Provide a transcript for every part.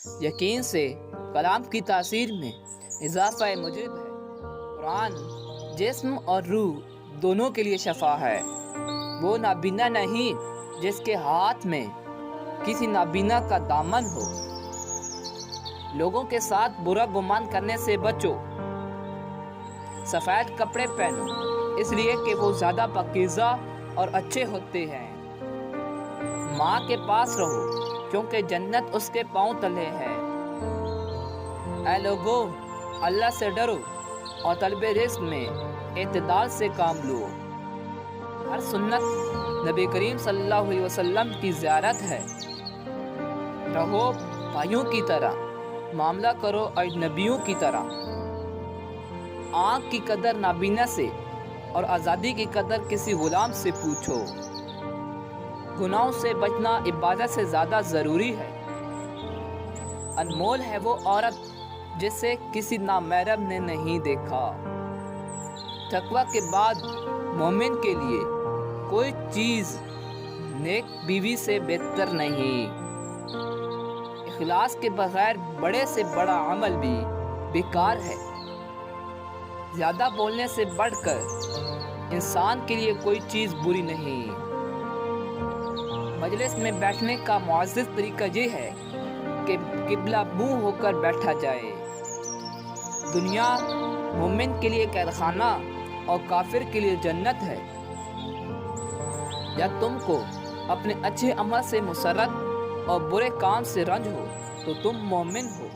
یقین سے کلام کی تاثیر میں اضافہ مجرب ہے۔ قرآن جسم اور روح دونوں کے لیے شفا ہے۔ وہ نابینا نہیں جس کے ہاتھ میں کسی نابینا کا دامن ہو۔ لوگوں کے ساتھ برا گمان کرنے سے بچو۔ سفید کپڑے پہنو اس لیے کہ وہ زیادہ پاکیزہ اور اچھے ہوتے ہیں۔ ماں کے پاس رہو کیونکہ جنت اس کے پاؤں تلے ہے۔ اے لوگو، اللہ سے ڈرو اور طلب رزق میں اعتدال سے کام لو۔ ہر سنت نبی کریم صلی اللہ علیہ وسلم کی زیارت ہے۔ رہو بھائیوں کی طرح، معاملہ کرو اجنبیوں کی طرح۔ آنکھ کی قدر نابینا سے اور آزادی کی قدر کسی غلام سے پوچھو۔ گناہوں سے بچنا عبادت سے زیادہ ضروری ہے۔ انمول ہے وہ عورت جسے کسی نامحرم نے نہیں دیکھا۔ تقوی کے بعد مومن کے لیے کوئی چیز نیک بیوی سے بہتر نہیں۔ اخلاص کے بغیر بڑے سے بڑا عمل بھی بیکار ہے۔ زیادہ بولنے سے بڑھ کر انسان کے لیے کوئی چیز بری نہیں۔ مجلس میں بیٹھنے کا معزز طریقہ یہ ہے کہ قبلہ منہ ہو کر بیٹھا جائے۔ دنیا مومن کے لیے قید خانہ اور کافر کے لیے جنت ہے۔ یا تم کو اپنے اچھے عمل سے مسرت اور برے کام سے رنج ہو تو تم مومن ہو۔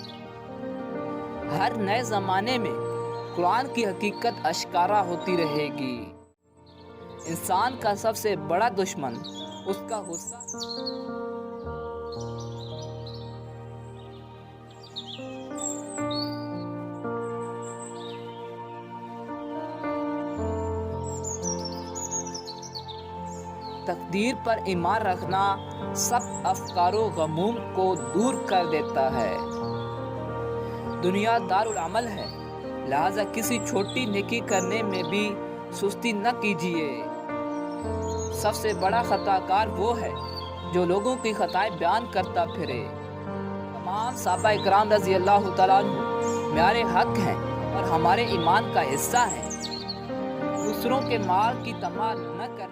ہر نئے زمانے میں قرآن کی حقیقت اشکارا ہوتی رہے گی۔ انسان کا سب سے بڑا دشمن اس کا غصہ۔ تقدیر پر ایمان رکھنا سب افکار و غموم کو دور کر دیتا ہے۔ دنیا دار العمل ہے، لہذا کسی چھوٹی نیکی کرنے میں بھی سستی نہ کیجیے۔ سب سے بڑا خطا کار وہ ہے جو لوگوں کی خطائیں بیان کرتا پھرے۔ تمام صحابہ اکرام رضی اللہ تعالیٰ عنہ معیار حق ہیں اور ہمارے ایمان کا حصہ ہیں۔ دوسروں کے مال کی طمع نہ کریں۔